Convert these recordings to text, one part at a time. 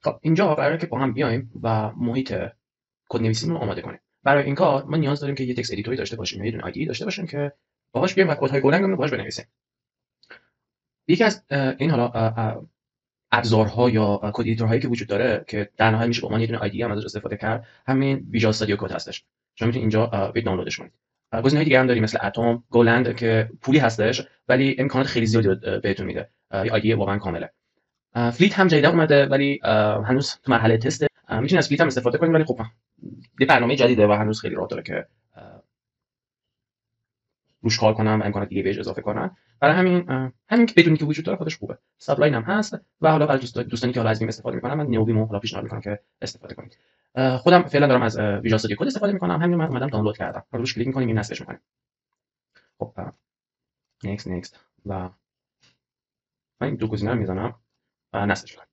خب اینجا قراره که با هم بیایم و محیط کدنویسیمون رو آماده کنیم. برای این کار ما نیاز داریم که یه تکست ادیتوری داشته باشیم، یه دونه آیدی داشته باشیم که باهاش بیایم و کدهای گلنگ رو باهاش بنویسیم. یکی از این حالا ابزارها یا کد ادیتورهایی که وجود داره که در نهایت میشه با عنوان یه دونه آیدی هم ازش استفاده کرد، همین ویژوال استودیو کد هستش. شما میتونید اینجا برید دانلودش کنید. گزینه‌های دیگه هم داریم مثل اتم، گولند که پولی هستش ولی امکانات خیلی زیادی رو بهتون میده. یه آیدی واقعا کامله. فلیت هم جدید اومده ولی هنوز تو مرحله تسته. میتونید از فلیت هم استفاده کنید ولی خب یه برنامه جدیده و هنوز خیلی راه داره که روش کار کنم و امکانات دیگه بهش اضافه کنم. برای همین که بدونی که وجود داره خودش خوبه. سابلاین هم هست و حالا برای دوستانی که حالا از این استفاده میکنن من نیوبیمو حالا پیشنهاد میکنم که استفاده کنید. خودم فعلا دارم از ویژوال استودیو کد استفاده میکنم. همین من اومدم دانلود کردم. روش کلیک میکنیم این نصبش میکنیم. خب نیکست و من این دو گزینه رو میزنم و نصبش میکنم.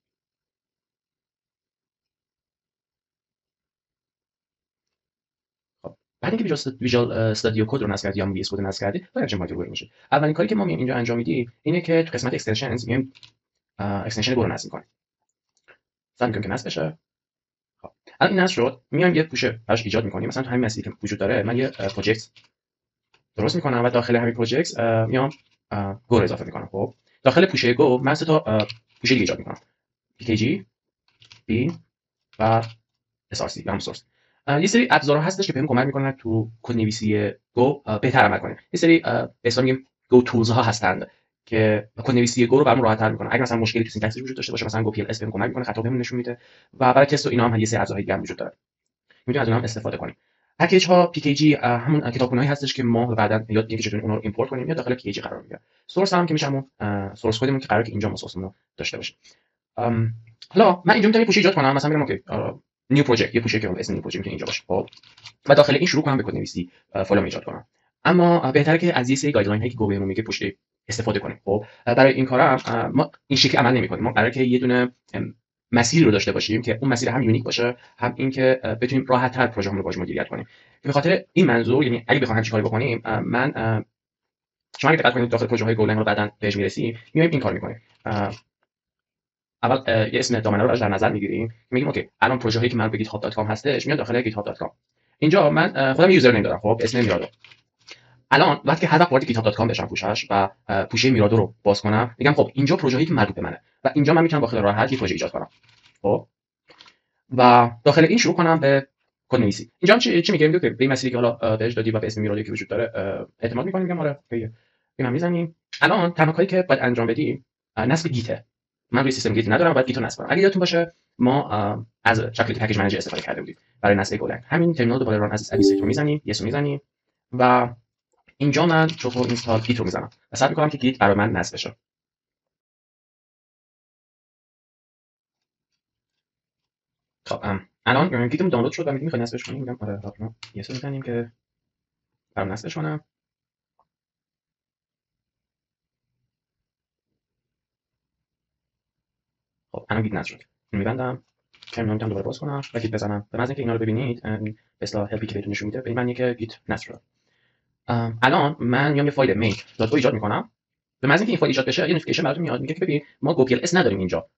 بعد اینکه ویژوال استودیو کد رو نصب کردید یا وی اس کد رو نصب کردید باید چه ماجرایی میشه. اولین کاری که ما میایم اینجا انجام میدیم اینه که تو قسمت اکستنشنز میایم اکستنشن گو رو نصب میکنیم. مثلا میگم که نصب بشه. خب الان این نصب شد، میایم یه پوش براش ایجاد میکنیم. مثلا تو همین مسیری که وجود داره من یه پروژکت درست میکنم و داخل همین پروژکت میام گو رو اضافه میکنم. خب داخل پوشه گو من سه تا پوشه دیگه ایجاد میکنم: pkg b و src یا هم سورس. یه سری ابزارها هستش که بهم کمک میکنن تو کدنویسی گو بهتر عمل کنیم. یه سری به اصطلاح میگیم گو تولز ها هستند که کدنویسی گو رو برام راحت تر میکنه. اگه مثلا مشکلی تو سینتکسش وجود داشته باشه، مثلا گو پی ال اس بهم کمک میکنه، خطا بهم نشون میده و برای تست و اینا هم یه سری ابزارهای دیگه هم وجود داره. میتونیم از اونها هم استفاده کنیم. پکیج ها pkg همون کتابخونه‌ای هستش که ما بعدا یاد میگیریم که چطور اونها رو ایمپورت کنیم یا داخل pkg قرار میگیره. سورس هم که میشه همون سورس کدمون که قراره که اینجا ما سورسمون رو داشته باشیم. حالا من اینجا میتونم یه پوشه ایجاد کنم. مثلا میگم اوکی نیو پروژکت، یه پوشه که اسم نیو پروژکت میتونه اینجا باشه. خب و داخل این شروع کنم به کدنویسی فایل ایجاد کنم. اما بهتره که از یه سری گایدلاین هایی که گو بهمون میگه پشت استفاده کنیم. خب برای این کارم ما این شکلی عمل نمی‌کنیم. ما قراره که یه دونه مسیری رو داشته باشیم که اون مسیر هم یونیک باشه، هم این که بتونیم راحت‌تر پروژه‌مون رو باهاش مدیریت کنیم. به خاطر این منظور، یعنی اگه بخوایم همین کاری بکنیم، من شما اگه دقت کنید داخل پروژه‌های گولنگ رو بعداً بهش میرسیم، میایم این کار می‌کنیم. اول یه اسم دامنه رو در نظر میگیریم، میگیم اوکی الان پروژه هایی که من به github.com هستش میاد داخل github.com. اینجا من خودم یوزر نیم دارم. خب اسم میرادو. الان وقتی که هر وقت وارد github.com بشم پوشش و پوشه میرادو رو باز کنم، میگم خب اینجا پروژه هایی که مربوط به منه و اینجا من میتونم با خیلی راحت یه پروژه ایجاد کنم. خب و داخل این شروع کنم به کدنویسی. اینجا هم چی میگه؟ میگه که به این مسیری که حالا بهش دادی و به اسم میرادی که وجود داره اعتماد میکنیم. میگم آره اوکی اینا میزنیم. الان تنها کاری که باید انجام بدیم نصب گیته. من روی سیستم گیت ندارم، باید گیت رو نصب کنم. اگه یادتون باشه ما از شکل پکیج منیجر استفاده کرده بودیم برای نصب گولنگ. همین ترمینال دوباره ران از ادمنستریتور میزنیم، یس رو میزنیم و اینجا من چوکو اینستال گیت رو میزنم و سعی میکنم که گیت برای من نصب بشه. خب الان گیتمون دانلود شد و میخوایم نصبش کنیم. میگم آره حتما یس رو میزنیم که برام نصبش کنم. خب الان گیت نصب شد. میبندم، ترمینال دوباره باز کنم و گیت بزنم. به محض اینکه اینا رو ببینید به اصطلاح هلپی که بهتون نشون میده، به این معنیه که گیت نصب شد. الان من میام یه فایل main.go ایجاد میکنم. به محض اینکه این فایل ایجاد بشه یه نوتیفیکیشن براتون میاد، میگه که ببین ما گو پی ال اس نداریم اینجا.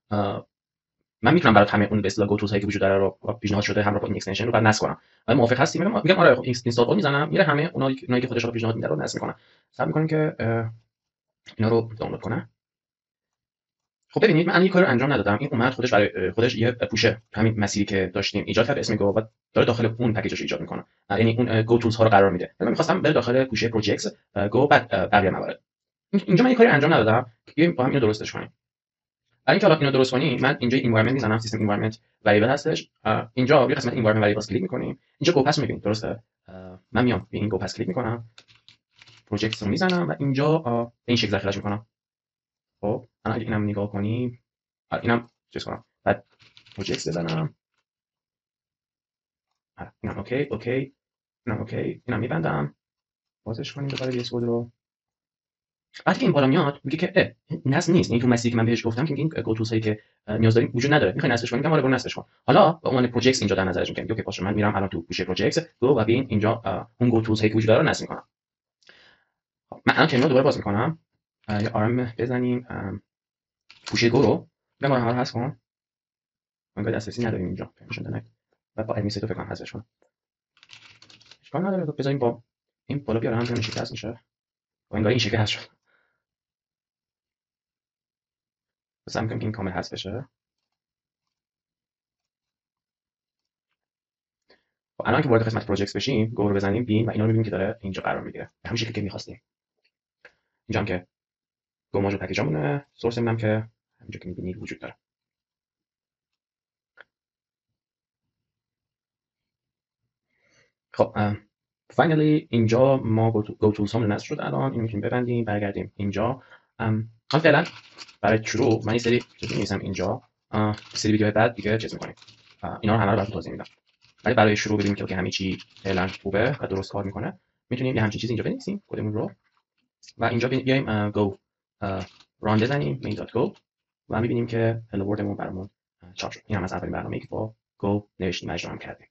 من میتونم برات همه اون به اصطلاح گو تولز هایی که وجود داره رو پیشنهاد شده همراه با این اکستنشن رو بعد نصب کنم. آیا موافق هستی؟ میگم آره. خب اینستال کد میزنم، میره همه اونایی که خودش رو پیشنهاد میده رو نصب میکنه. سعی میکنیم که اینا رو دانلود کنه. خب ببینید من یه کاری رو انجام ندادم. این اومد خودش برای خودش یه پوشه همین مسیری که داشتیم ایجاد کرد اسم گو و داره داخل اون پکیجش ایجاد میکنه. یعنی اون گو تولز ها رو قرار میده. من میخواستم بره داخل پوشه پروجکتس گو بعد بقیه موارد. اینجا من یه کاری انجام ندادم که با هم اینو درستش کنیم. برای اینکه حالا اینو درست کنیم من اینجا environment میزنم، سیستم environment variable هستش. اینجا روی قسمت environment variables کلیک میکنیم. اینجا گو پس میبینید درسته. من میام به این گو پس کلیک میکنم، پروجکتس رو میزنم و اینجا به این شکل ذخیرهش میکنم. خب الان اگه اینم نگاه کنیم، اینم چیز کنم، بعد پروجکتس بزنم. اینم اوکی، اینم اوکی، اینم میبندم. بازش کنیم دوباره وی اس کد رو. وقتی این بالا میاد میگه که نصب نیست. این تو مسیری که من بهش گفتم که این گو تولز هایی که نیاز داریم وجود نداره. میخواین نصبش کنیم؟ میگم آره برو نصبش کن. حالا به عنوان پروجکتس اینجا در نظرش میگیرم. اوکی باشه من میرم الان تو پوشه پروجکتس گو و ببین اینجا اون گو تولز هایی که وجود داره رو نصب میکنم. من الان ترمینال دوباره باز میکنم، یه آرم بزنیم پوشه گو رو. میگم آره هست کن. انگار دسترسی نداریم اینجا پرمیشن دنگ و با ادمنستریتور فکر کنم حذفش کنم. اشکال نداره بذاریم با این بالا بیارم این شکل هست میشه و انگار این شکل هست شد. مثلا میگم که این کامل حذف بشه. خب الان که وارد قسمت پروژکتس بشیم گو رو بزنیم بین و اینا رو میبینیم که داره اینجا قرار میگیره به همین شکلی که می‌خواستیم. اینجا هم که گو ماژول پکیجامونه، سورسمون هم که همینجا که می‌بینید وجود داره. خب فاینالی اینجا ما گو تولز هامون نصب شد. الان اینو میتونیم ببندیم برگردیم اینجا. حالا فعلا برای شروع من این سری چیزی می‌نویسم اینجا، سری ویدیوهای بعد دیگه چیز می‌کنیم، اینا رو همه رو براتون توضیح میدم. ولی برای شروع ببینیم که همه چی فعلا خوبه و درست کار میکنه میتونیم یه همچین چیزی اینجا بنویسیم کدمون رو و اینجا بیایم go run بزنیم main.go و میبینیم که hello worldمون برامون چاپ شد. این هم از اولین برنامه‌ای که با go نوشتیم اجرا هم کردیم.